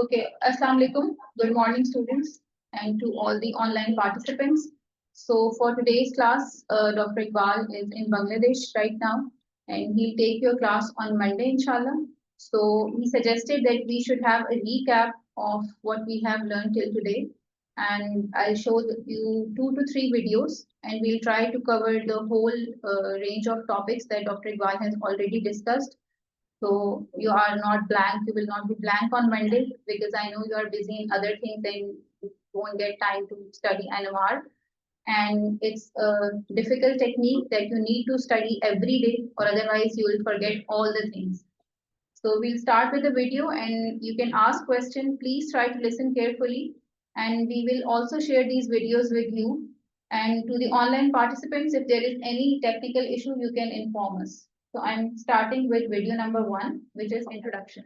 Okay, Assalamu alaikum. Good morning, students, and to all the online participants. So, for today's class, Dr. Iqbal is in Bangladesh right now, and he'll take your class on Monday, inshallah. So, he suggested that we should have a recap of what we have learned till today, and I'll show you 2 to 3 videos, and we'll try to cover the whole range of topics that Dr. Iqbal has already discussed. So you are not blank, you will not be blank on Monday because I know you are busy in other things and you won't get time to study NMR. And it's a difficult technique that you need to study every day or otherwise you will forget all the things. So we'll start with the video and you can ask questions. Please try to listen carefully and we will also share these videos with you. And to the online participants, if there is any technical issue, you can inform us. So I'm starting with video number 1, which is introduction.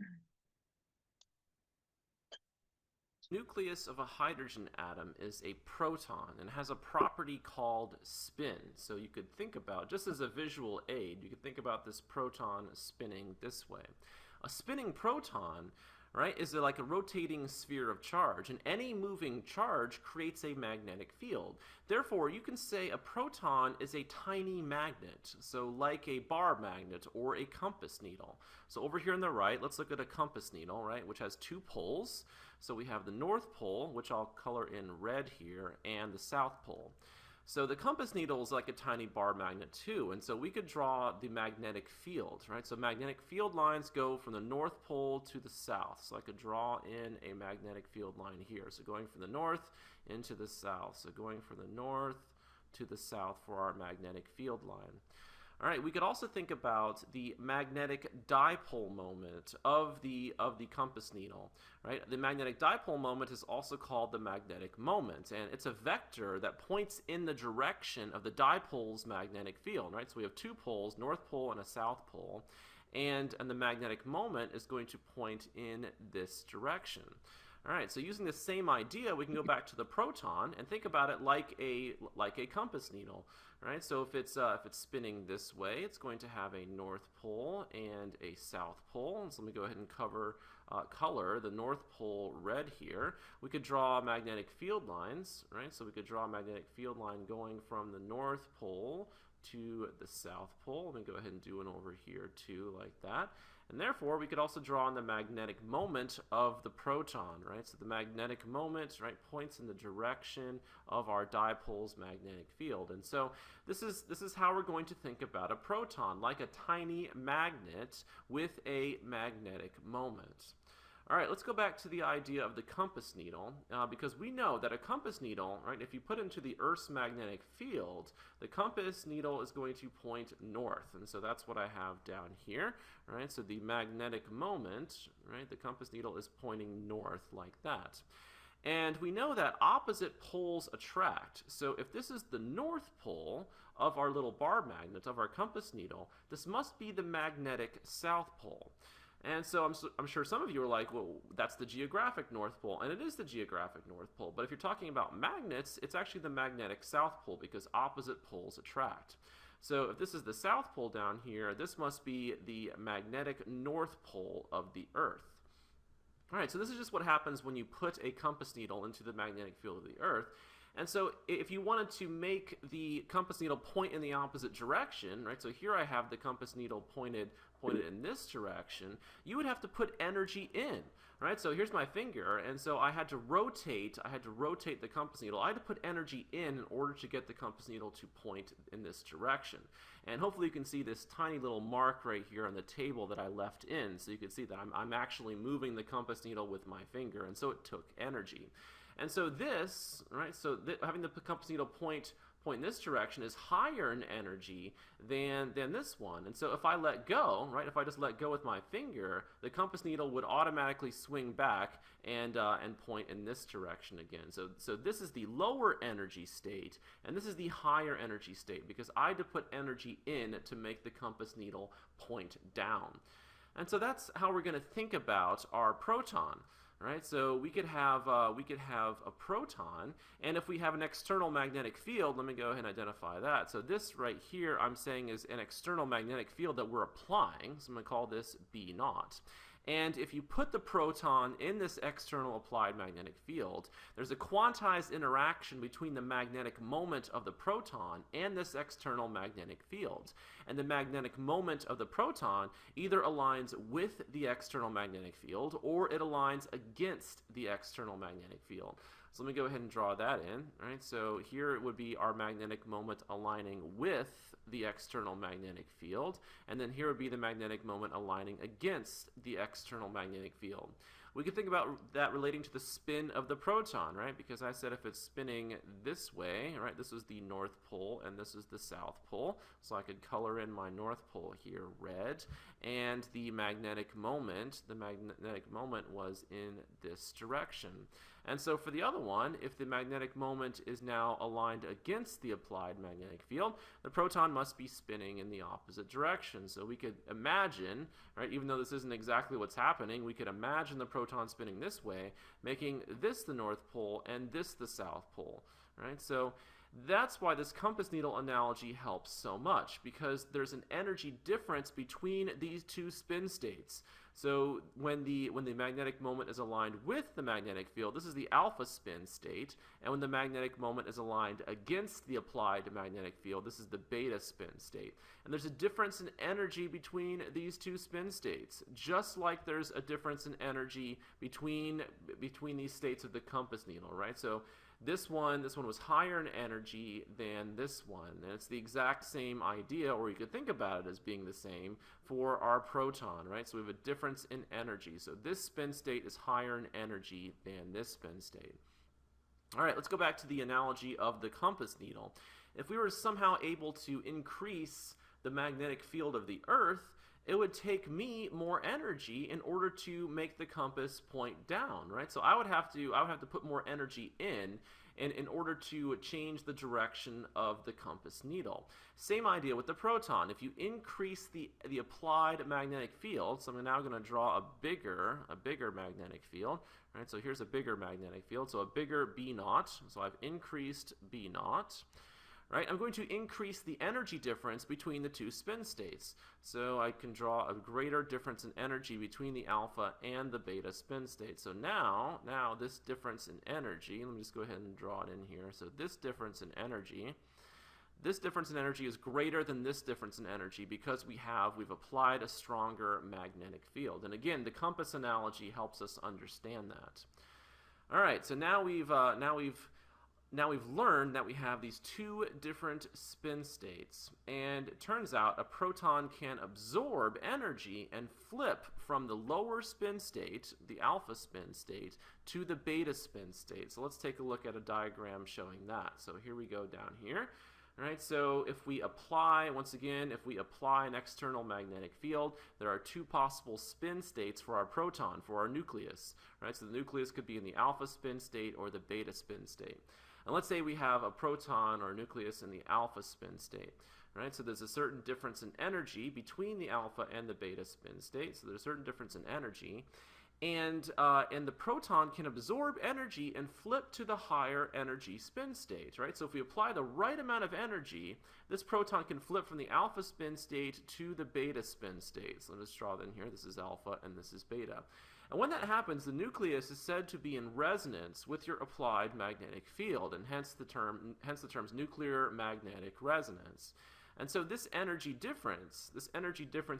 Nucleus of a hydrogen atom is a proton and has a property called spin. So you could think about, just as a visual aid, you could think about this proton spinning this way. A spinning proton, right, is like a rotating sphere of charge, and any moving charge creates a magnetic field. Therefore, you can say a proton is a tiny magnet, so like a bar magnet or a compass needle. So over here on the right, let's look at a compass needle, right, which has 2 poles. So we have the North Pole, which I'll color in red here, and the South Pole. So the compass needle is like a tiny bar magnet too, and so we could draw the magnetic field, right? So magnetic field lines go from the North Pole to the South. So I could draw in a magnetic field line here. So going from the North into the South. So going from the North to the South for our magnetic field line. All right, we could also think about the magnetic dipole moment of the compass needle, right? The magnetic dipole moment is also called the magnetic moment, and it's a vector that points in the direction of the dipole's magnetic field, right? So we have 2 poles, North Pole and a South Pole, and the magnetic moment is going to point in this direction. All right, so using the same idea, we can go back to the proton and think about it like a compass needle, right? So if it's spinning this way, it's going to have a North Pole and a South Pole. And so let me go ahead and color the North Pole red here. We could draw magnetic field lines, right? So we could draw a magnetic field line going from the North Pole to the South Pole. Let me go ahead and do one over here too, like that. And therefore, we could also draw on the magnetic moment of the proton, right? So the magnetic moment, right, points in the direction of our dipole's magnetic field. And so this is how we're going to think about a proton, like a tiny magnet with a magnetic moment. All right, let's go back to the idea of the compass needle, because we know that a compass needle, right, if you put into the Earth's magnetic field, the compass needle is going to point north, and so that's what I have down here, right? So the magnetic moment, right, the compass needle is pointing north like that. And we know that opposite poles attract. So if this is the North Pole of our little bar magnet, of our compass needle, this must be the magnetic South Pole. And so I'm sure some of you are like, well, that's the geographic North Pole, and it is the geographic North Pole. But if you're talking about magnets, it's actually the magnetic South Pole because opposite poles attract. So if this is the South Pole down here, this must be the magnetic North Pole of the Earth. All right, so this is just what happens when you put a compass needle into the magnetic field of the Earth. And so if you wanted to make the compass needle point in the opposite direction, right, so here I have the compass needle pointed pointed in this direction, you would have to put energy in, right? So here's my finger, and so I had to rotate the compass needle. I had to put energy in order to get the compass needle to point in this direction. And hopefully you can see this tiny little mark right here on the table that I left in, so you can see that I'm actually moving the compass needle with my finger, and so it took energy. And so this, right, having the compass needle point in this direction is higher in energy than this one. And so if I let go, right, if I just let go with my finger, the compass needle would automatically swing back and point in this direction again. So this is the lower energy state, and this is the higher energy state, because I had to put energy in to make the compass needle point down. And so that's how we're going to think about our proton. Right, so we could have a proton, and if we have an external magnetic field, let me go ahead and identify that. So this right here, I'm saying, is an external magnetic field that we're applying. So I'm going to call this B naught. And if you put the proton in this external applied magnetic field, there's a quantized interaction between the magnetic moment of the proton and this external magnetic field. And the magnetic moment of the proton either aligns with the external magnetic field or it aligns against the external magnetic field. So let me go ahead and draw that in. Right? So here it would be our magnetic moment aligning with the external magnetic field, and then here would be the magnetic moment aligning against the external magnetic field. We could think about that relating to the spin of the proton, right? Because I said if it's spinning this way, right, this is the North Pole and this is the South Pole, so I could color in my North Pole here red, and the magnetic moment was in this direction. And so for the other one, if the magnetic moment is now aligned against the applied magnetic field, the proton must be spinning in the opposite direction. So we could imagine, right, even though this isn't exactly what's happening, we could imagine the proton spinning this way, making this the North Pole and this the South Pole, right? So that's why this compass needle analogy helps so much, because there's an energy difference between these two spin states. So when the magnetic moment is aligned with the magnetic field, this is the alpha spin state, and when the magnetic moment is aligned against the applied magnetic field, this is the beta spin state. And there's a difference in energy between these two spin states, just like there's a difference in energy between these states of the compass needle, right? So this one was higher in energy than this one, and it's the exact same idea, or you could think about it as being the same for our proton, right? So we have a difference in energy. So this spin state is higher in energy than this spin state. All right, let's go back to the analogy of the compass needle. If we were somehow able to increase the magnetic field of the Earth, it would take me more energy in order to make the compass point down, right? So I would have to put more energy in order to change the direction of the compass needle. Same idea with the proton. If you increase the applied magnetic field, so I'm now going to draw a bigger magnetic field, right? So here's a bigger magnetic field, so a bigger B naught. So I've increased B naught. Right, I'm going to increase the energy difference between the two spin states. So I can draw a greater difference in energy between the alpha and the beta spin state. So now this difference in energy, let me just go ahead and draw it in here. So this difference in energy is greater than this difference in energy because we've applied a stronger magnetic field. And again, the compass analogy helps us understand that. All right, so now we've learned that we have these two different spin states, and it turns out a proton can absorb energy and flip from the lower spin state, the alpha spin state, to the beta spin state. So let's take a look at a diagram showing that. So here we go down here. All right, so if we apply an external magnetic field, there are two possible spin states for our proton, for our nucleus. Right, so the nucleus could be in the alpha spin state or the beta spin state. And let's say we have a proton or nucleus in the alpha spin state. Right, so there's a certain difference in energy between the alpha and the beta spin state. So there's a certain difference in energy. And the proton can absorb energy and flip to the higher energy spin state, right? So if we apply the right amount of energy, this proton can flip from the alpha spin state to the beta spin state. So let's draw that in here. This is alpha and this is beta. And when that happens, the nucleus is said to be in resonance with your applied magnetic field, and hence the terms nuclear magnetic resonance. And so this energy difference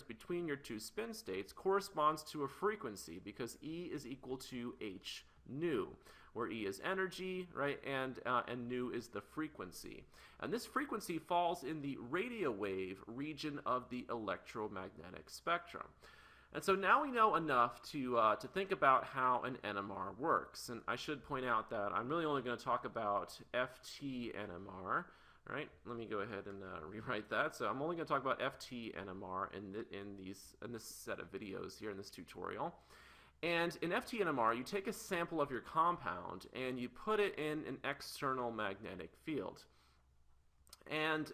between your two spin states corresponds to a frequency, because E is equal to h nu, where E is energy, right, and nu is the frequency. And this frequency falls in the radio wave region of the electromagnetic spectrum. And so now we know enough to think about how an NMR works. And I should point out that I'm really only going to talk about FT NMR. Right? Let me go ahead and rewrite that. So I'm only going to talk about FT NMR in this set of videos here in this tutorial. And in FT NMR, you take a sample of your compound and you put it in an external magnetic field. And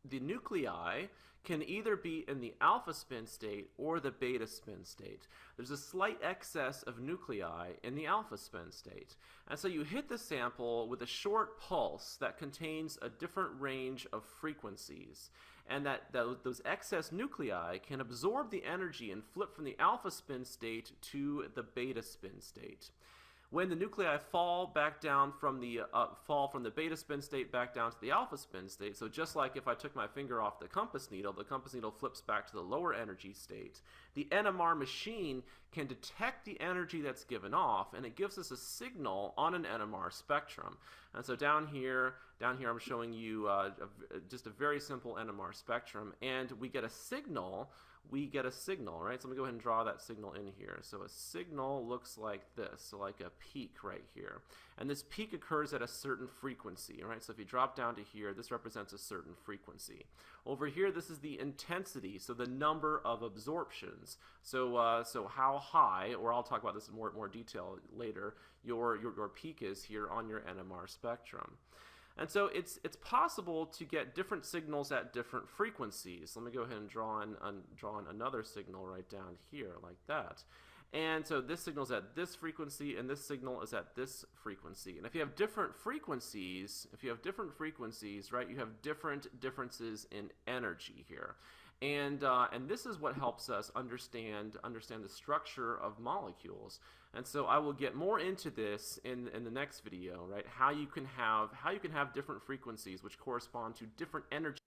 the nuclei can either be in the alpha spin state or the beta spin state. There's a slight excess of nuclei in the alpha spin state. And so you hit the sample with a short pulse that contains a different range of frequencies. And those excess nuclei can absorb the energy and flip from the alpha spin state to the beta spin state. When the nuclei fall back down from the beta spin state back down to the alpha spin state, so just like if I took my finger off the compass needle flips back to the lower energy state. The NMR machine can detect the energy that's given off, and it gives us a signal on an NMR spectrum. And so down here I'm showing you just a very simple NMR spectrum, and we get a signal, right? So let me go ahead and draw that signal in here. So a signal looks like this, so like a peak right here. And this peak occurs at a certain frequency, right? So if you drop down to here, this represents a certain frequency. Over here, this is the intensity, so the number of absorptions. So how high, or I'll talk about this in more detail later, your peak is here on your NMR spectrum. And so it's possible to get different signals at different frequencies. Let me go ahead and draw in another signal right down here like that. And so this signal is at this frequency, and this signal is at this frequency. And if you have different frequencies, right, you have differences in energy here. And this is what helps us understand the structure of molecules. And so I will get more into this in the next video, right? How you can have different frequencies which correspond to different energy.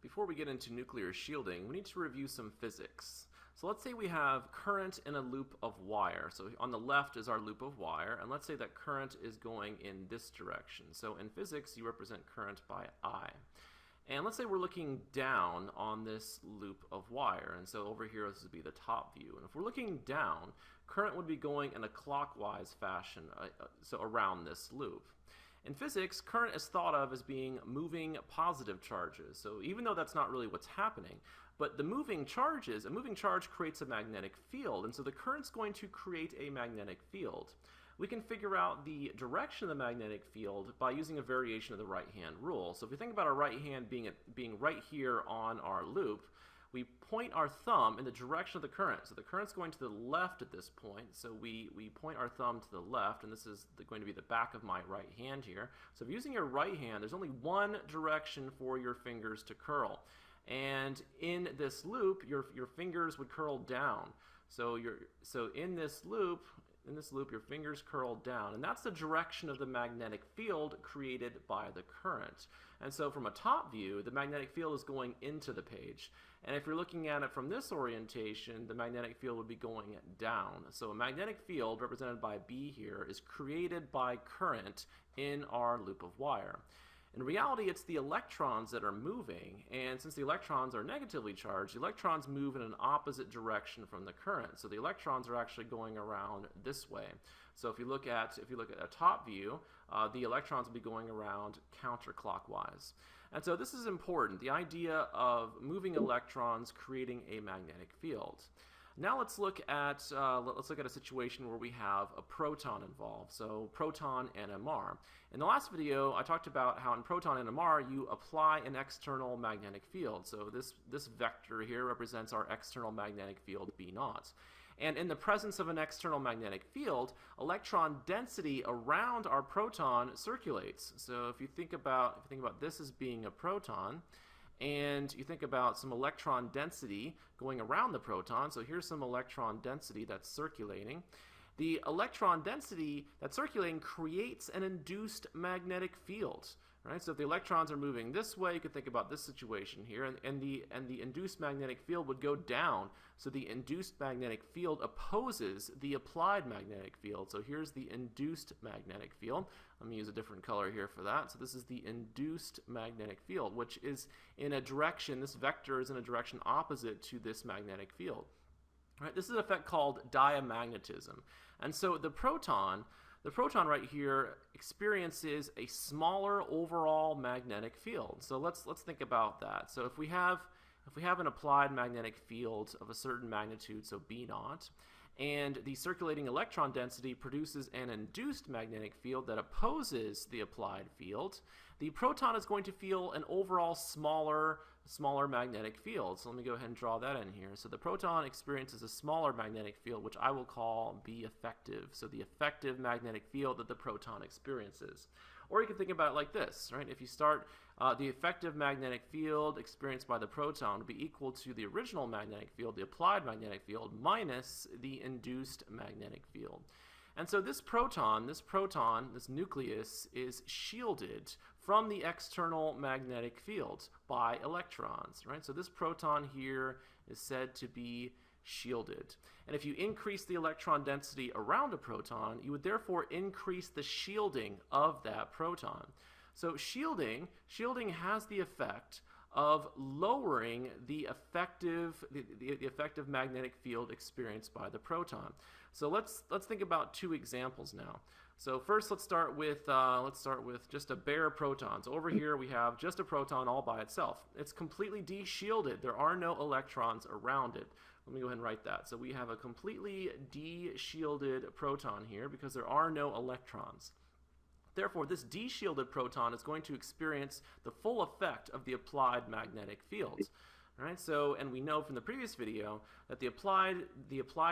Before we get into nuclear shielding, we need to review some physics. So let's say we have current in a loop of wire. So on the left is our loop of wire, and let's say that current is going in this direction. So in physics, you represent current by I. And let's say we're looking down on this loop of wire, and so over here this would be the top view. And if we're looking down, current would be going in a clockwise fashion, so around this loop. In physics, current is thought of as being moving positive charges. So even though that's not really what's happening, but a moving charge creates a magnetic field, and so the current's going to create a magnetic field. We can figure out the direction of the magnetic field by using a variation of the right-hand rule. So if we think about our right hand being right here on our loop, we point our thumb in the direction of the current. So the current's going to the left at this point, so we point our thumb to the left, and this is going to be the back of my right hand here. So if you're using your right hand, there's only one direction for your fingers to curl. And in this loop, your fingers would curl down. So in this loop, your fingers curl down, and that's the direction of the magnetic field created by the current. And so from a top view, the magnetic field is going into the page. And if you're looking at it from this orientation, the magnetic field would be going down. So a magnetic field, represented by B here, is created by current in our loop of wire. In reality, it's the electrons that are moving, and since the electrons are negatively charged, the electrons move in an opposite direction from the current. So the electrons are actually going around this way. So if you look at a top view, the electrons will be going around counterclockwise. And so this is important, the idea of moving electrons creating a magnetic field. Now let's look at a situation where we have a proton involved, so proton NMR. In the last video, I talked about how in proton NMR you apply an external magnetic field. So this vector here represents our external magnetic field B0. And in the presence of an external magnetic field, electron density around our proton circulates. So if you think about this as being a proton, and you think about some electron density going around the proton. So here's some electron density that's circulating. The electron density that's circulating creates an induced magnetic field. Right? So if the electrons are moving this way, you could think about this situation here, and the induced magnetic field would go down. So the induced magnetic field opposes the applied magnetic field. So here's the induced magnetic field. Let me use a different color here for that. So this is the induced magnetic field, which is in a direction, this vector is in a direction opposite to this magnetic field. Right? This is an effect called diamagnetism. And so the proton right here experiences a smaller overall magnetic field. So let's think about that. So if we have an applied magnetic field of a certain magnitude, so B naught, and the circulating electron density produces an induced magnetic field that opposes the applied field, the proton is going to feel an overall smaller magnetic field. So let me go ahead and draw that in here. So the proton experiences a smaller magnetic field, which I will call B effective. So the effective magnetic field that the proton experiences. Or you can think about it like this, right? If you start, the effective magnetic field experienced by the proton would be equal to the original magnetic field, the applied magnetic field, minus the induced magnetic field. And so this proton, this nucleus, is shielded from the external magnetic field by electrons, right? So this proton here is said to be shielded. And if you increase the electron density around a proton, you would therefore increase the shielding of that proton. So shielding has the effect of lowering the effective magnetic field experienced by the proton. So let's think about two examples now. So first, let's start with just a bare proton. So over here we have just a proton all by itself. It's completely de-shielded. There are no electrons around it. Let me go ahead and write that. So we have a completely de-shielded proton here because there are no electrons. Therefore, this de-shielded proton is going to experience the full effect of the applied magnetic field. Right? So, and we know from the previous video that the applied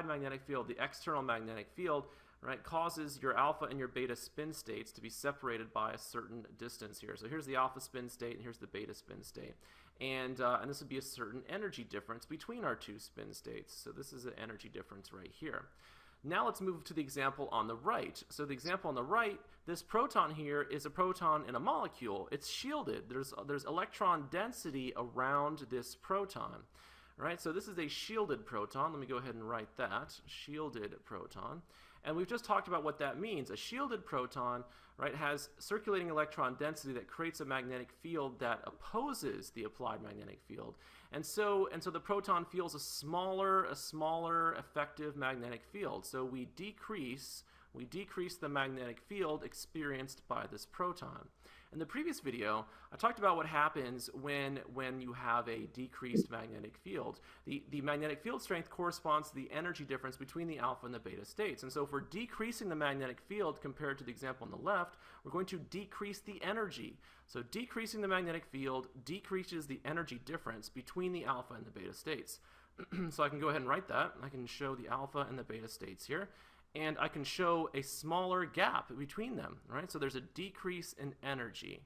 magnetic field, the external magnetic field, right, causes your alpha and your beta spin states to be separated by a certain distance here. So here's the alpha spin state and here's the beta spin state. And this would be a certain energy difference between our two spin states. So this is an energy difference right here. Now let's move to the example on the right. So the example on the right, this proton here is a proton in a molecule. It's shielded. There's electron density around this proton. Right? So this is a shielded proton. Let me go ahead and write that. Shielded proton. And we've just talked about what that means. A shielded proton, right, has circulating electron density that creates a magnetic field that opposes the applied magnetic field. And so the proton feels a smaller effective magnetic field. So we decrease the magnetic field experienced by this proton. In the previous video, I talked about what happens when you have a decreased magnetic field. The magnetic field strength corresponds to the energy difference between the alpha and the beta states. And so if we're decreasing the magnetic field compared to the example on the left, we're going to decrease the energy. So decreasing the magnetic field decreases the energy difference between the alpha and the beta states. So I can go ahead and write that. I can show the alpha and the beta states here. And I can show a smaller gap between them, right? So there's a decrease in energy.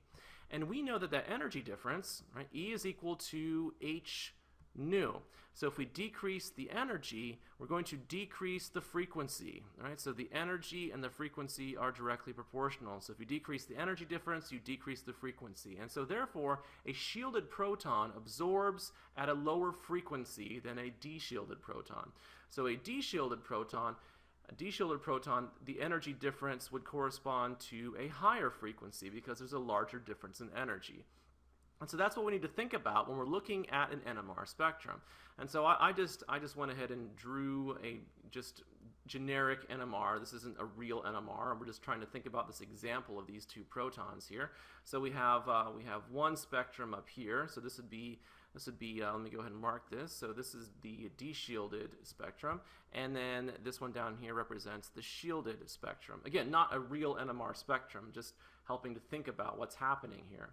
And we know that that energy difference, right, E is equal to H nu. So if we decrease the energy, we're going to decrease the frequency, right? So the energy and the frequency are directly proportional. So if you decrease the energy difference, you decrease the frequency. And so therefore, a shielded proton absorbs at a lower frequency than a de-shielded proton. So a de-shielded proton, the energy difference would correspond to a higher frequency because there's a larger difference in energy. And so that's what we need to think about when we're looking at an NMR spectrum. And so I just went ahead and drew a just generic NMR. This isn't a real NMR. We're just trying to think about this example of these two protons here. So we have one spectrum up here. So this would be let me go ahead and mark this. So this is the de-shielded spectrum, and then this one down here represents the shielded spectrum. Again, not a real NMR spectrum, just helping to think about what's happening here.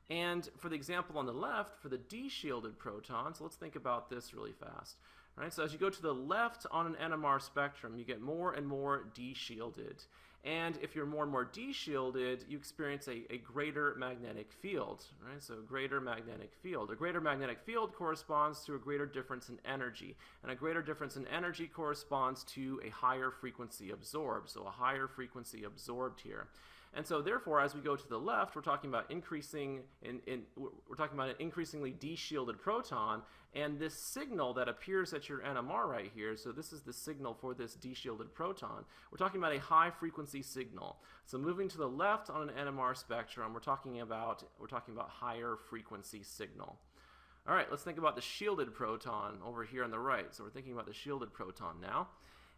And for the example on the left, for the de-shielded protons, let's think about this really fast. Right? So as you go to the left on an NMR spectrum, you get more and more de-shielded. And if you're more and more de-shielded, you experience a greater magnetic field, right? So greater magnetic field. A greater magnetic field corresponds to a greater difference in energy, and a greater difference in energy corresponds to a higher frequency absorbed. So a higher frequency absorbed here. And so therefore, as we go to the left, we're talking about we're talking about an increasingly de-shielded proton, and this signal that appears at your NMR right here, so this is the signal for this de-shielded proton. We're talking about a high frequency signal. So moving to the left on an NMR spectrum, we're talking about higher frequency signal. All right, let's think about the shielded proton over here on the right. So we're thinking about the shielded proton now.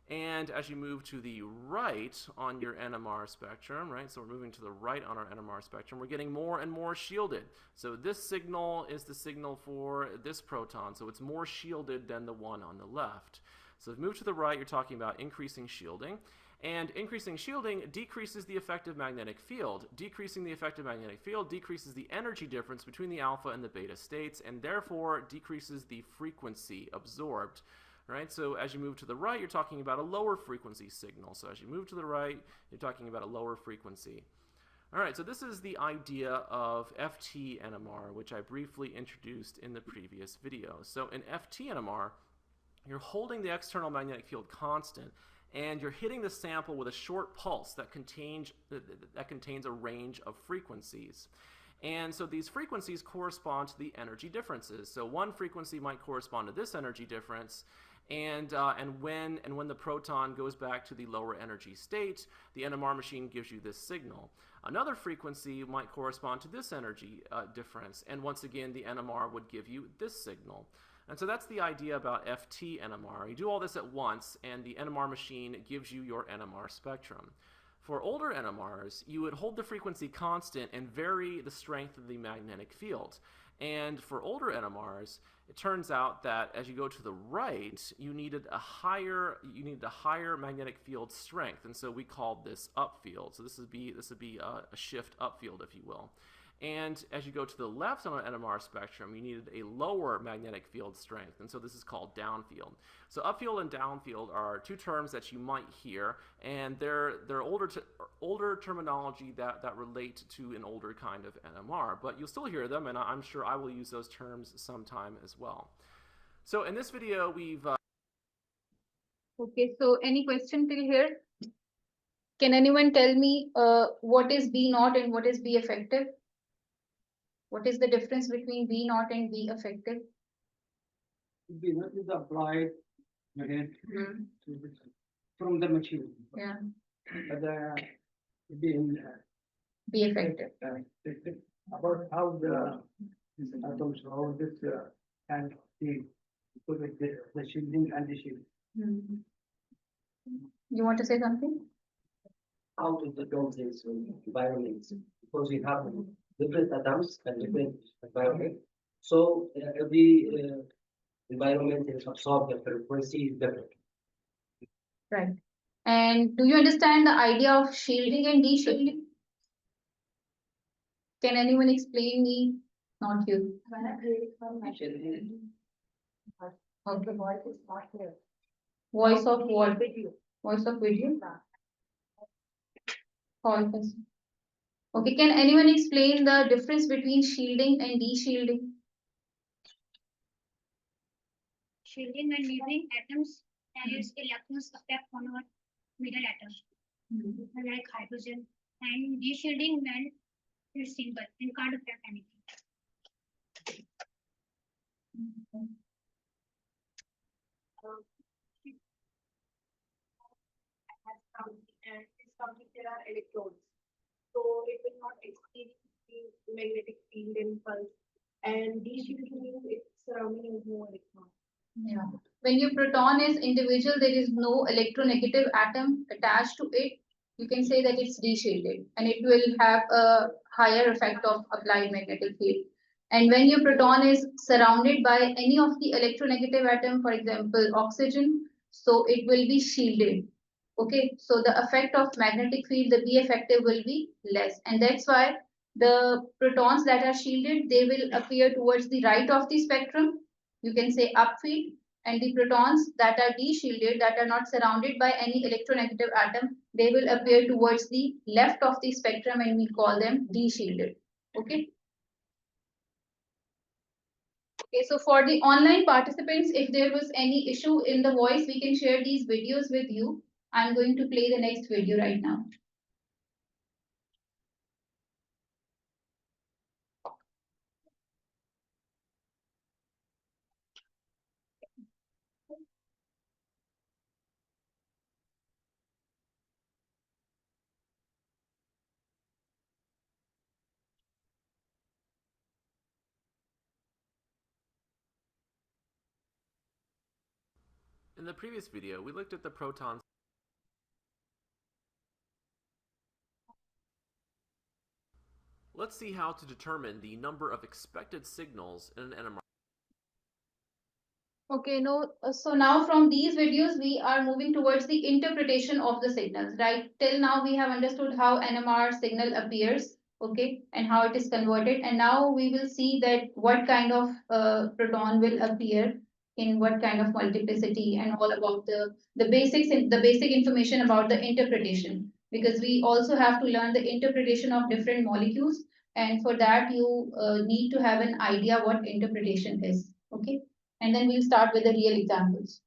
And as you move to the right on your NMR spectrum, right, so we're moving to the right on our NMR spectrum, we're getting more and more shielded. So this signal is the signal for this proton, so it's more shielded than the one on the left. So if you move to the right, you're talking about increasing shielding. And increasing shielding decreases the effective magnetic field. Decreasing the effective magnetic field decreases the energy difference between the alpha and the beta states, and therefore decreases the frequency absorbed. Right? So as you move to the right, you're talking about a lower frequency signal. So as you move to the right, you're talking about a lower frequency. All right, so this is the idea of FT NMR, which I briefly introduced in the previous video. So in FT NMR, you're holding the external magnetic field constant, and you're hitting the sample with a short pulse that contains a range of frequencies. And so these frequencies correspond to the energy differences. So one frequency might correspond to this energy difference, and when the proton goes back to the lower energy state, the NMR machine gives you this signal. Another frequency might correspond to this energy difference, and once again the NMR would give you this signal. And so that's the idea about FT NMR. You do all this at once, and the NMR machine gives you your NMR spectrum. For older NMRs, you would hold the frequency constant and vary the strength of the magnetic field. And for older NMRs, it turns out that as you go to the right, you needed a higher magnetic field strength, and so we called this upfield. So this would be a shift upfield, if you will. And as you go to the left on an NMR spectrum, you needed a lower magnetic field strength, and so this is called downfield. So upfield and downfield are two terms that you might hear, and they're older terminology that relate to an older kind of NMR, but you'll still hear them, and I'm sure I will use those terms sometime as well. So in this video, we've... Okay, so any question till here? Can anyone tell me what is B naught and what is B effective? What is the difference between B naught and B effective? B naught is applied again from the machine. Yeah. B effective. About how the atoms, how this and the shielding and the shield. You want to say something? How to control this environment, because we have different atoms and different environment. So every environment is absorbed the frequency is different. Right. And do you understand the idea of shielding and de-shielding? Can anyone explain me? Not you. Okay. Voice is not clear. Voice of what? Video. Voice of video? Call person. Okay, can anyone explain the difference between shielding and de-shielding? Shielding when leaving atoms and its electrons affect on our middle atom, like hydrogen, and de-shielding when it's single and can't affect anything. There are electrons, so it will not experience the magnetic field impulse, and de-shielding its surrounding is no electron. Yeah. When your proton is individual, there is no electronegative atom attached to it. You can say that it's de-shielded, and it will have a higher effect of applied magnetic field. And when your proton is surrounded by any of the electronegative atom, for example, oxygen, so it will be shielded. Okay, so the effect of magnetic field, the B effective will be less, and that's why the protons that are shielded, they will appear towards the right of the spectrum. You can say upfield, And the protons that are d-shielded, that are not surrounded by any electronegative atom, they will appear towards the left of the spectrum and we call them d-shielded. Okay. Okay, so for the online participants, if there was any issue in the voice, we can share these videos with you. I'm going to play the next video right now. In the previous video, we looked at the protons. Let's see how to determine the number of expected signals in an NMR. Okay, so now from these videos, we are moving towards the interpretation of the signals, right? Till now, we have understood how NMR signal appears, okay, and how it is converted. And now we will see that what kind of proton will appear in what kind of multiplicity and all about the basics, the basic information about the interpretation, because we also have to learn the interpretation of different molecules. And for that, you need to have an idea what interpretation is, okay? And then we'll start with the real examples.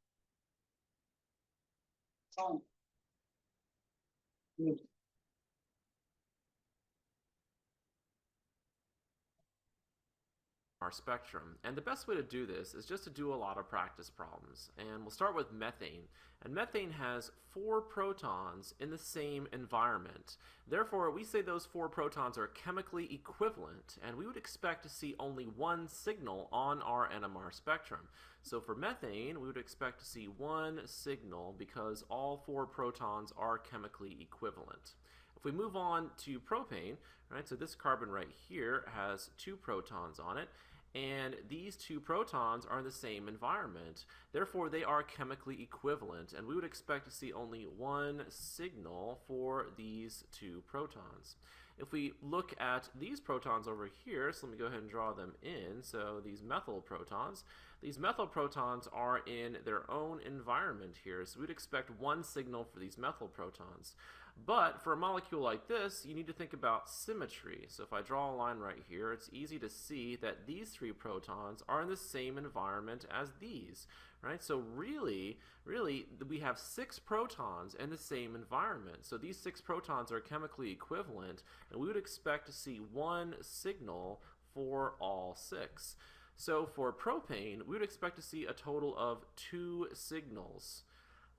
Our spectrum. And the best way to do this is just to do a lot of practice problems. And we'll start with methane. And methane has 4 protons in the same environment. Therefore, we say those 4 protons are chemically equivalent, and we would expect to see only one signal on our NMR spectrum. So for methane, we would expect to see one signal because all 4 protons are chemically equivalent. If we move on to propane, right, so this carbon right here has 2 protons on it, and these 2 protons are in the same environment. Therefore, they are chemically equivalent, and we would expect to see only one signal for these 2 protons. If we look at these protons over here, so let me go ahead and draw them in. So these methyl protons are in their own environment here, so we'd expect one signal for these methyl protons. But for a molecule like this, you need to think about symmetry. So if I draw a line right here, it's easy to see that these 3 protons are in the same environment as these, right? So really, we have 6 protons in the same environment. So these 6 protons are chemically equivalent, and we would expect to see one signal for all 6. So for propane, we would expect to see a total of 2 signals.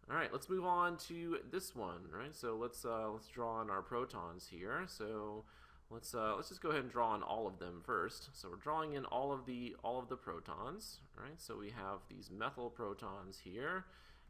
All right, let's move on to this one, right? So let's draw on our protons here. So let's just go ahead and draw on all of them first. So we're drawing in all of the protons, right? So we have these methyl protons here,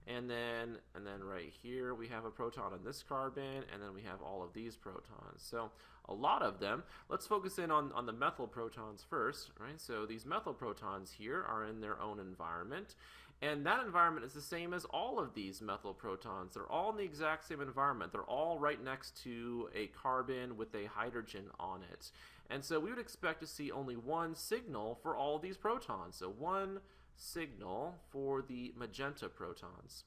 and then right here we have a proton on this carbon, and then we have all of these protons. So a lot of them. Let's focus in on the methyl protons first, right? So these methyl protons here are in their own environment. And that environment is the same as all of these methyl protons. They're all in the exact same environment. They're all right next to a carbon with a hydrogen on it. And so we would expect to see only one signal for all of these protons. So one signal for the magenta protons.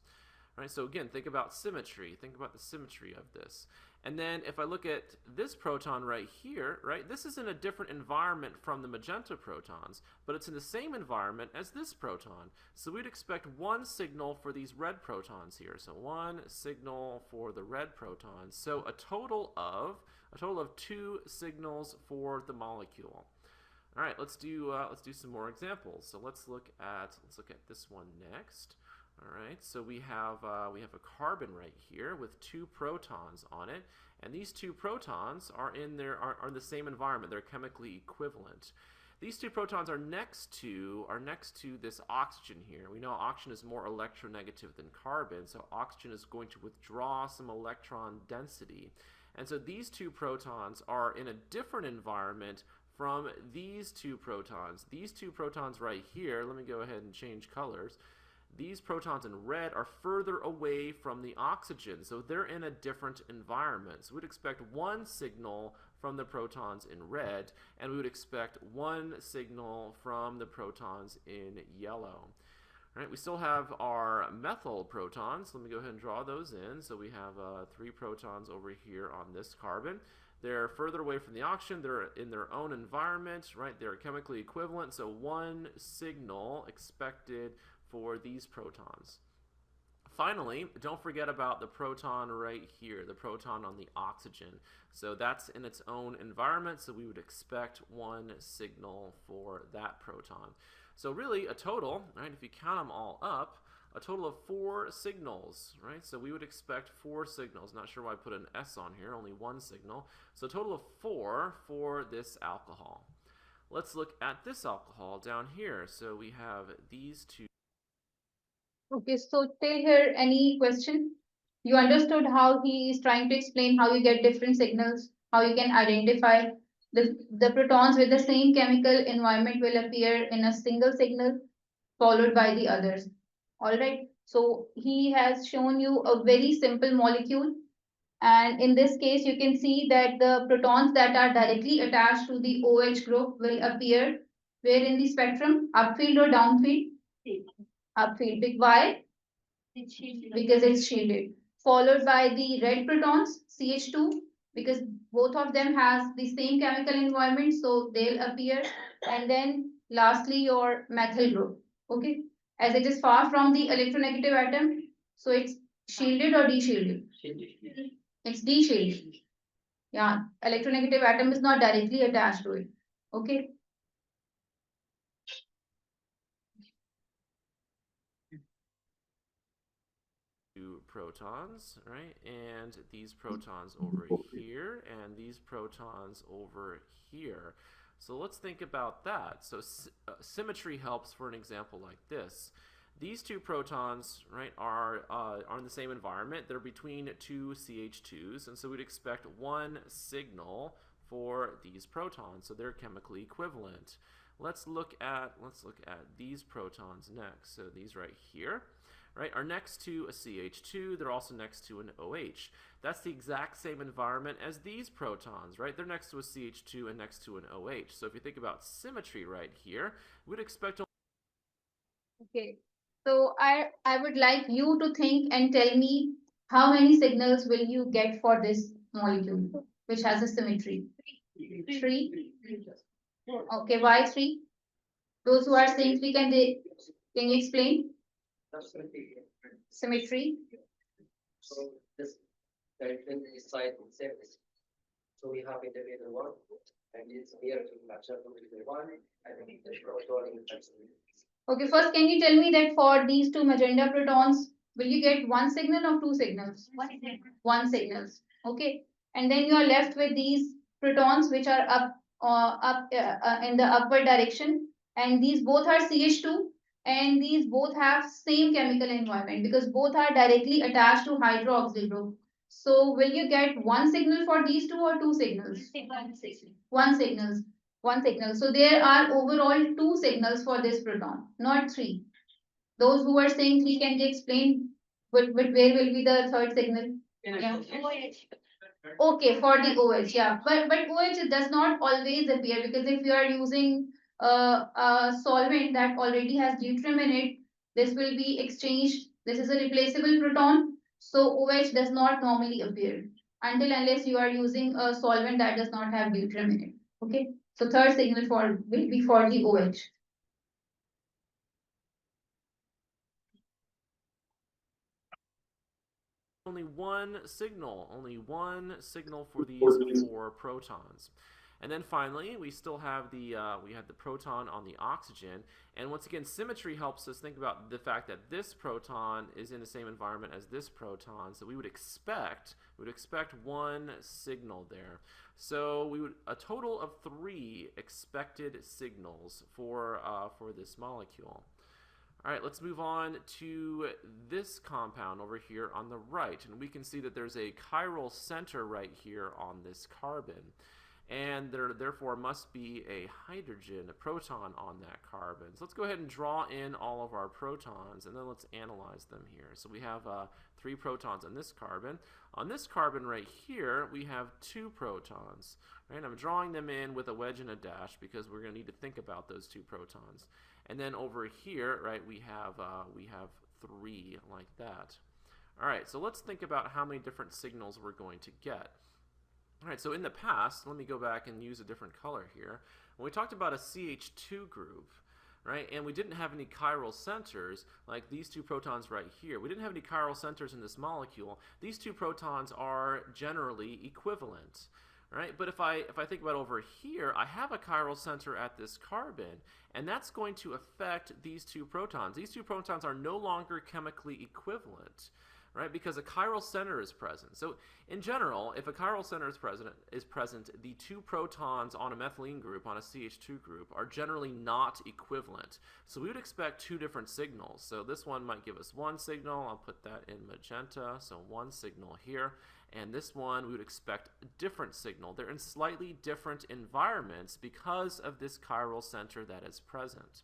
All right, so again, think about symmetry. Think about the symmetry of this. And then if I look at this proton right here, right, this is in a different environment from the magenta protons, but it's in the same environment as this proton. So we'd expect one signal for these red protons here. So one signal for the red protons. So a total of 2 signals for the molecule. All right, let's do some more examples. So let's look at this one next. All right, so we have a carbon right here with 2 protons on it, and these 2 protons are in the same environment. They're chemically equivalent. These 2 protons are next to this oxygen here. We know oxygen is more electronegative than carbon, so oxygen is going to withdraw some electron density. And so these 2 protons are in a different environment from these 2 protons. These 2 protons right here, let me go ahead and change colors. These protons in red are further away from the oxygen, so they're in a different environment. So we'd expect one signal from the protons in red, and we would expect one signal from the protons in yellow. All right, we still have our methyl protons. Let me go ahead and draw those in. So we have 3 protons over here on this carbon. They're further away from the oxygen. They're in their own environment, right? They're chemically equivalent. So 1 signal expected for these protons. Finally, don't forget about the proton right here, the proton on the oxygen. So that's in its own environment, so we would expect 1 signal for that proton. So really a total, right, if you count them all up, a total of 4 signals, right? So we would expect 4 signals. Not sure why I put an S on here, only 1 signal. So a total of 4 for this alcohol. Let's look at this alcohol down here. So we have these 2. Okay, so till here, any question? You understood how he is trying to explain how you get different signals, how you can identify the protons with the same chemical environment will appear in a single signal followed by the others. All right, so he has shown you a very simple molecule. And in this case, you can see that the protons that are directly attached to the OH group will appear where in the spectrum, upfield or downfield? Upfield. Why? Because it's shielded. Followed by the red protons, CH2, because both of them has the same chemical environment, so they'll appear. And then lastly, your methyl group. Okay, as it is far from the electronegative atom, so it's shielded or de-shielded. It's de-shielded. Yeah, electronegative atom is not directly attached to it. Okay. Protons, right? And these protons over here, and these protons over here. So let's think about that. So symmetry helps for an example like this. These 2 protons, right, are in the same environment. They're between 2 CH2s, and so we'd expect 1 signal for these protons. So they're chemically equivalent. Let's look at these protons next. So these right here, right, are next to a CH2. They're also next to an OH. That's the exact same environment as these protons, right? They're next to a CH2 and next to an OH. So if you think about symmetry right here, we'd expect. Okay. So I would like you to think and tell me how many signals will you get for this molecule which has a symmetry? 3. Okay, why 3? Those who are saying 3, can you explain? Symmetry. So this direction is side and surface. So we have individual 1, and it's near to match up with the 1, and the proton in the. Okay, first can you tell me that for these 2 magenta protons, will you get 1 signal or 2 signals? 1 signals. Okay, and then you are left with these protons which are up in the upward direction, and these both are CH2, and these both have same chemical environment because both are directly attached to hydroxyl group. So will you get 1 signal for these 2 or 2 signals? 1 signals. 1 signal. So there are overall 2 signals for this proton, not 3. Those who are saying 3, can they explain where will be the third signal? Yeah. Okay, for the OH, yeah. But OH does not always appear because if you are using a solvent that already has deuterium in it, this will be exchanged. This is a replaceable proton. So OH does not normally appear until unless you are using a solvent that does not have deuterium in it. Okay. So third signal will be for the OH. Only one signal for these 4 protons. And then finally, we still have the proton on the oxygen. And once again, symmetry helps us think about the fact that this proton is in the same environment as this proton. So we would expect 1 signal there. So we would a total of 3 expected signals for this molecule. All right, let's move on to this compound over here on the right. And we can see that there's a chiral center right here on this carbon. and there therefore must be a hydrogen, a proton on that carbon. So let's go ahead and draw in all of our protons, and then let's analyze them here. So we have 3 protons on this carbon. On this carbon right here, we have 2 protons. Right? I'm drawing them in with a wedge and a dash because we're going to need to think about those 2 protons. And then over here, right, we have 3 like that. All right, so let's think about how many different signals we're going to get. All right, so in the past, let me go back and use a different color here. When we talked about a CH2 group, right, and we didn't have any chiral centers, like these 2 protons right here, we didn't have any chiral centers in this molecule. These 2 protons are generally equivalent. Right? But if I think about over here, I have a chiral center at this carbon, and that's going to affect these 2 protons. These 2 protons are no longer chemically equivalent, right? Because a chiral center is present. So in general, if a chiral center is present, the 2 protons on a methylene group, on a CH2 group, are generally not equivalent. So we would expect 2 different signals. So this one might give us 1 signal. I'll put that in magenta. So 1 signal here. And this one, we would expect a different signal. They're in slightly different environments because of this chiral center that is present.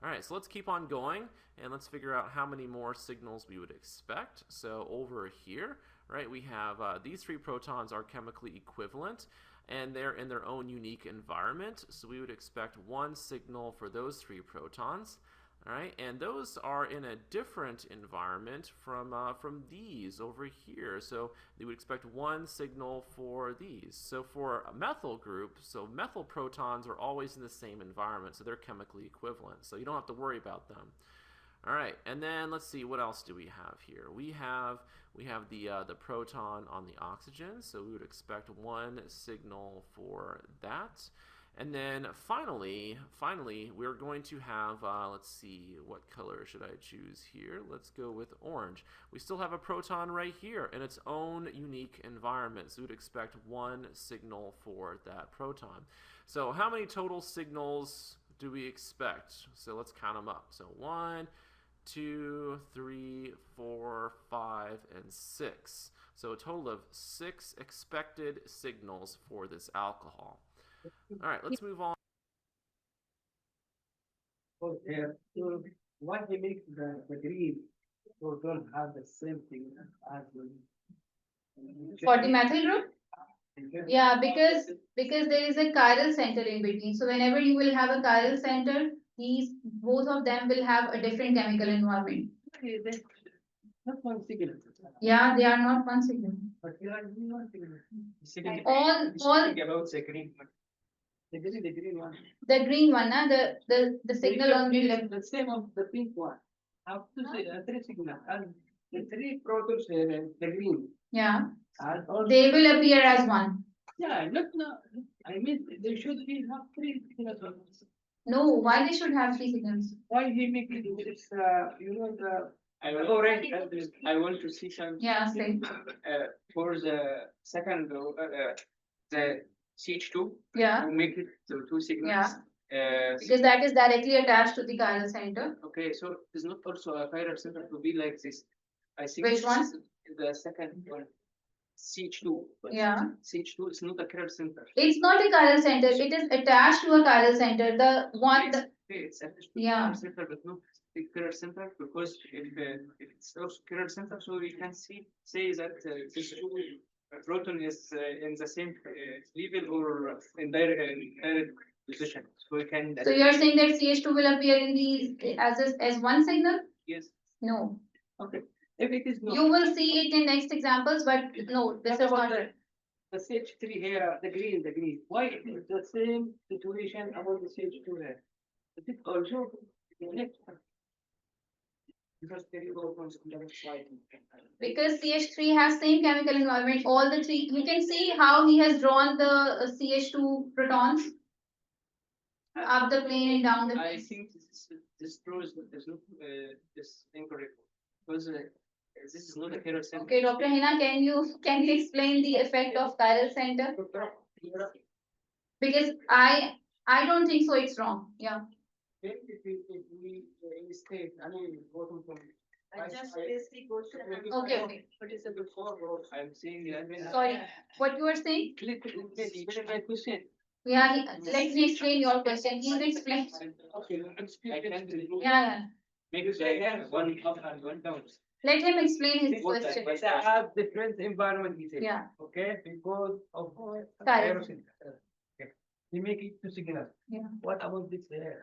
All right, so let's keep on going, and let's figure out how many more signals we would expect. So over here, right, we have these 3 protons are chemically equivalent, and they're in their own unique environment. So we would expect 1 signal for those 3 protons. All right, and those are in a different environment from these over here. So you would expect 1 signal for these. So for a methyl group, so methyl protons are always in the same environment, so they're chemically equivalent. So you don't have to worry about them. All right, and then let's see, what else do we have here? We have the proton on the oxygen, so we would expect 1 signal for that. And then finally, we're going to have, let's see, what color should I choose here? Let's go with orange. We still have a proton right here in its own unique environment, so we'd expect 1 signal for that proton. So how many total signals do we expect? So let's count them up. So 1, 2, 3, 4, 5, and 6. So a total of 6 expected signals for this alcohol. All right, let's move on. So, why they make the green so don't have the same thing as the For the methyl group? Yeah, because there is a chiral center in between. So whenever you will have a chiral center, both of them will have a different chemical environment. not one signal. Yeah, they are not 1 signal. But you are one signal. All about the green one. The green one. the green one, the signal on the left. The same of the pink one. Have 3 signals and the 3 protons here and the green. Yeah, And also, they will appear as 1. yeah, look now. I mean, they should be have 3 signals. No, why they should have 3 signals? Why he make it this? The orange. I want to see some. Yeah, same. For the second the CH2. Yeah, To make it to 2 signals. Yeah. Because that is directly attached to the chiral center. Okay, so it's not also a chiral center to be like this. I think Which one? The second one, CH2. Yeah. CH2 is not a chiral center. It's not a chiral center. It is attached to a chiral center. The one. It's attached to Yeah. chiral center, but not the chiral center, because if it's also chiral center, so we can say that this proton is in the same level or in direct position. So we can. So you are saying that CH2 will appear in the as 1 signal? Yes. No. Okay. If it is not. You will see it in next examples, but no, this is not. The CH3 here, the green. Why it is the same situation about the CH2 here? It is also next. Because there is also Because CH3 has same chemical environment, all the 3. You can see how he has drawn the CH2 protons up the plane and down the I plane. think this proves that there's no this incorrect, because this is not a chiral center. Okay, Dr. Hina, can you explain the effect of chiral center? Because I don't think so. It's wrong. Yeah. If we state, I mean, bottom from I just missed the question. Okay, okay. What is the I'm saying, I mean, Sorry, what you were saying? What is my question? Yeah, let me explain your question. He will explain. Okay, I can't do. Yeah, Because I have one up and one down. let him explain his question. But I have different environment details. Yeah. Okay, because of Correct. kerosene. Okay. We make it to signal. Yeah. What about this there?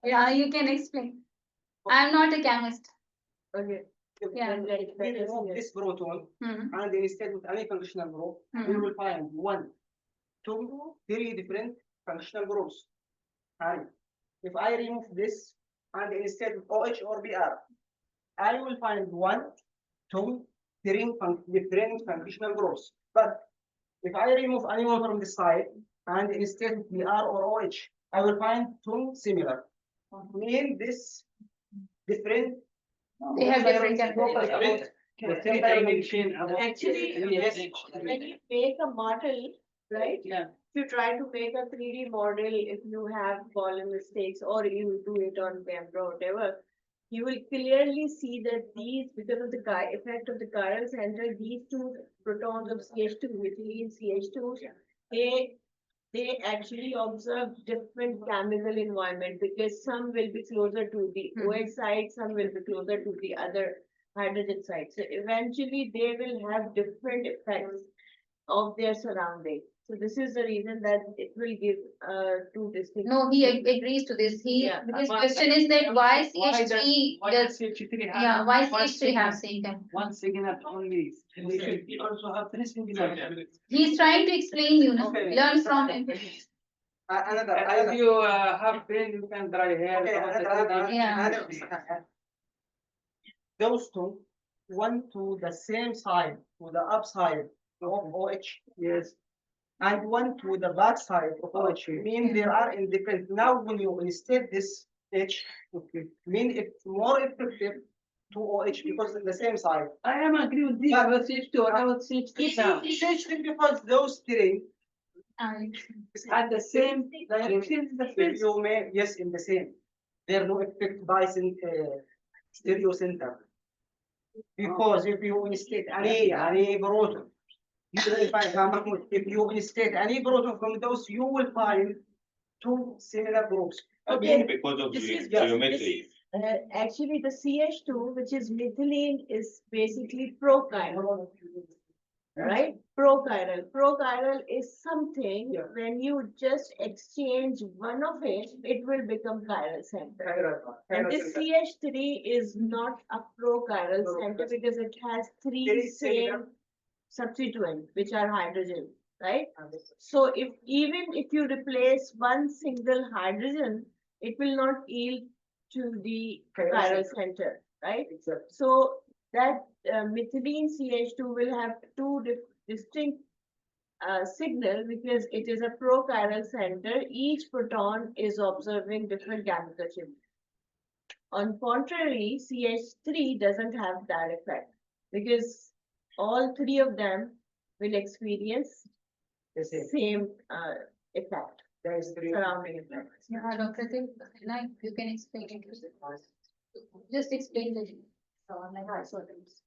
Yeah, you can explain. I'm not a chemist. Okay. Yeah. We remove this proton Hmm. and instead with any functional group, we Hmm. will find one, two, three different functional groups. And if I remove this and instead of OH or BR, I will find one, two, three different functional groups. But if I remove anyone from the side and instead of BR or OH, I will find two similar. Mean this different. They have different chemicals. Actually, when you make a model, right? Yeah. If you try to make a 3D model, if you have column mistakes or you do it on camera or whatever, you will clearly see that these, because of the effect of the chiral center, these two protons of CH2, methylene CH2, they actually observe different chemical environment because some will be closer to the OH side, some will be closer to the other hydrogen side. So eventually they will have different effects of their surrounding. So this is the reason that it will give two distinct. No, he agrees to this. Yeah. His question is that why Why CH3 Why does, does CH3 have? yeah, why one CH3 have signal? same chemical? One signal only. We also have three signals. He's trying to explain you, know, Okay. learn from him. If you have brain, you can dry hair. Yeah. Those two, one to the same side, to the upside of OH. Yes. And one to the back side of OH. Mean they are in different. Now when you instead this H, okay, mean it's more effective to OH because it's the same side. I am agree with this. But CH2, I would CH3 now. CH3 because those three at the same direction. If you may, yes, in the same. There no effect by stereo center. Because if you instead any proton, you will find Mahmoud, if you instead any proton from those, you will find two similar groups. Okay. Because of This is- geometry. Actually, the CH2, which is methylene, is basically prochiral. Right? Prochiral. Prochiral is something Yeah. when you just exchange one of it, it will become chiral center. And this CH3 is not a prochiral center because it has three Three same similar- substituents, which are hydrogen, right? So even if you replace one single hydrogen, it will not yield to the chiral center, right? Exactly. So that methylene CH2 will have two distinct signal because it is a prochiral center. Each proton is observing different chemical shift. On contrary, CH3 doesn't have that effect because all three of them will experience The same. same effect, There is three. surrounding effect. Yeah, Dr. Tim, like you can explain it. Just explain the like isotopes.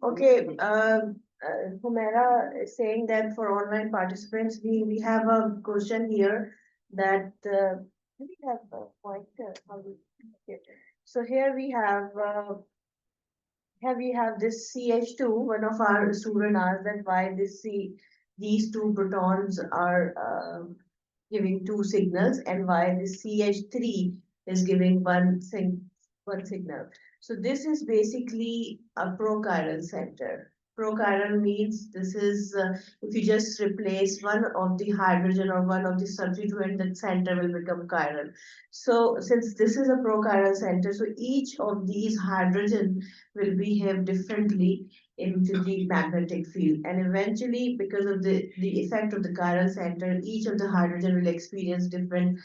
Okay, Humera is saying that for online participants, we have a question here that we have a pointer. Okay. So here we have this CH2. One of our student asked that why these two protons are giving two signals and why the CH3 is giving one signal. So this is basically a prochiral center. Prochiral means this is if you just replace one of the hydrogen or one of the substituent, that center will become chiral. So since this is a prochiral center, so each of these hydrogen will behave differently into the magnetic field, and eventually because of the effect of the chiral center, each of the hydrogen will experience different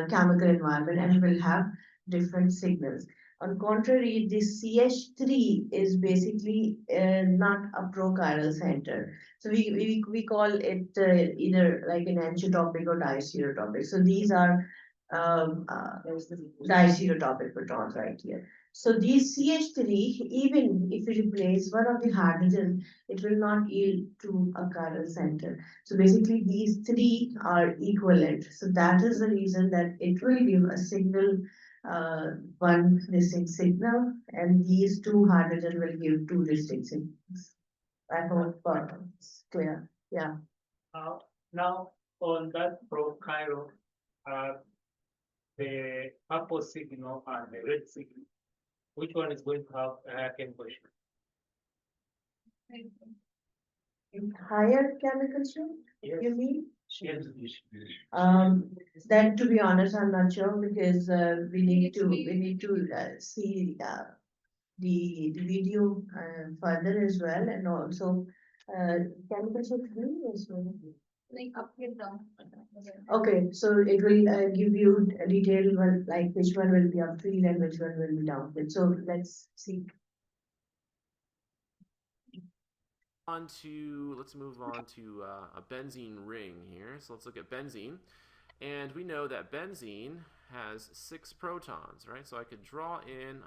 chemical environment and will have different signals. On contrary, the CH3 is basically not a prochiral center. So we call it either like an anechotopic or diastereotopic. So these are distereotopic protons right here. So these CH3, even if we replace one of the hydrogen, it will not yield to a chiral center. So basically these three are equivalent. So that is the reason that it will give a signal, one distinct signal, and these two hydrogen will give two distinct signals. I hope it's clear. Yeah. Now on that pro-chiral, the purple signal and the red signal, which one is going to have a higher chemical shift? Higher chemical shift, Yes. you mean? Yes. That to be honest, I'm not sure because we need to see the video further as well, and also chemical shift will as well. Like up and down. Okay, so it will give you a detail one, like which one will be upfield and which one will be downfield. So let's see. Let's move on to a benzene ring here. So let's look at benzene. And we know that benzene has 6 protons, right? So I could draw in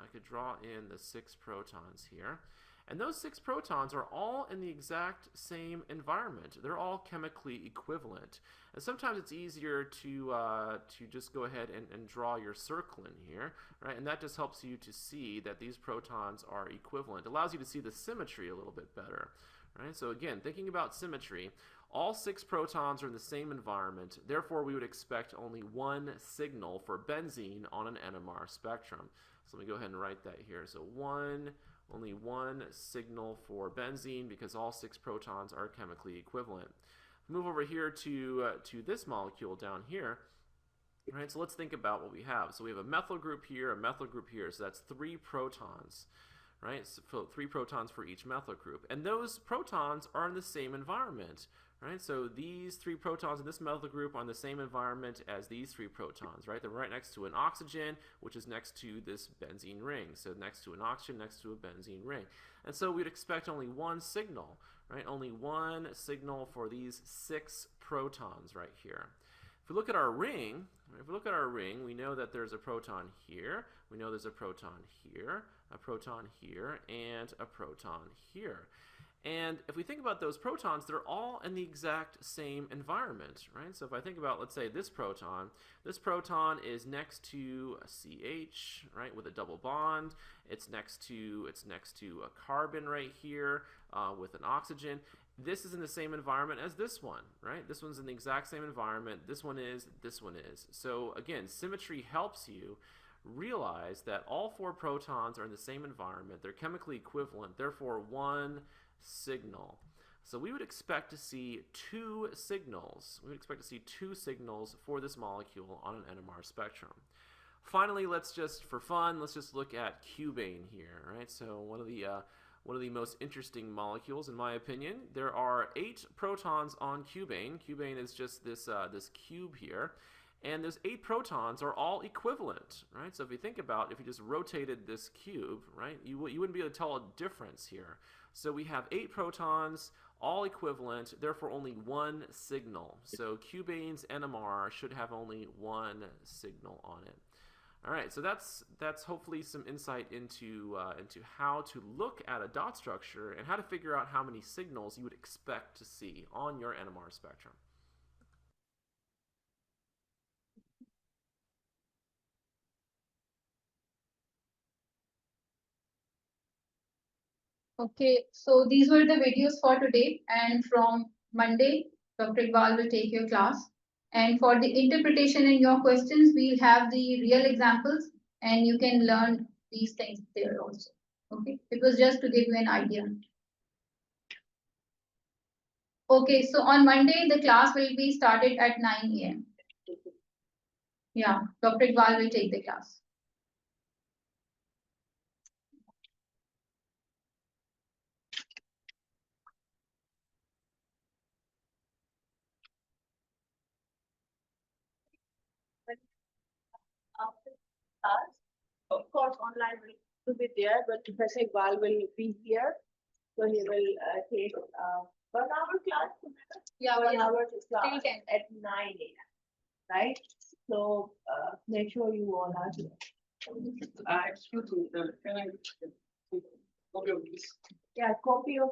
the 6 protons here. And those 6 protons are all in the exact same environment. They're all chemically equivalent. And sometimes it's easier to just go ahead and draw your circle in here, right? And that just helps you to see that these protons are equivalent. It allows you to see the symmetry a little bit better, right? So again, thinking about symmetry, all 6 protons are in the same environment. Therefore, we would expect only one signal for benzene on an NMR spectrum. So let me go ahead and write that here. So only one signal for benzene because all 6 protons are chemically equivalent. Move over here to this molecule down here. All right, so let's think about what we have. So we have a methyl group here, a methyl group here. So that's 3 protons, right? So 3 protons for each methyl group. And those protons are in the same environment, right? So these 3 protons in this methyl group are in the same environment as these 3 protons, right? They're right next to an oxygen, which is next to this benzene ring. So next to an oxygen, next to a benzene ring. And so we'd expect only one signal, right? Only one signal for these 6 protons right here. If we look at our ring, we know that there's a proton here, we know there's a proton here, a proton here, and a proton here. And if we think about those protons, they're all in the exact same environment, right? So if I think about, let's say, this proton is next to a CH, right, with a double bond. It's next to a carbon right here with an oxygen. This is in the same environment as this one, right? This one's in the exact same environment. This one is. So again, symmetry helps you realize that all 4 protons are in the same environment. They're chemically equivalent, therefore one signal. So we would expect to see 2 signals. We would expect to see 2 signals for this molecule on an NMR spectrum. Finally, let's just look at cubane here, right? So one of the most interesting molecules, in my opinion. There are 8 protons on cubane. Cubane is just this cube here. And those 8 protons are all equivalent, right? So if you think about, if you just rotated this cube, right, you wouldn't be able to tell a difference here. So we have 8 protons, all equivalent, therefore only one signal. So cubane's NMR should have only one signal on it. All right, so that's hopefully some insight into how to look at a dot structure and how to figure out how many signals you would expect to see on your NMR spectrum. Okay, so these were the videos for today, and from Monday, Dr. Iqbal will take your class. And for the interpretation in your questions, we'll have the real examples, and you can learn these things there also. Okay, it was just to give you an idea. Okay, so on Monday, the class will be started at 9 a.m. Yeah, Dr. Iqbal will take the class. After class, of course, online will be there, but Professor Iqbal will be here. So he will take 1 hour class. Yeah, 1 hour till class 10. at 9 a.m. Right? So So make sure you all are here. Excuse me, can I copy of this? Yeah, copy of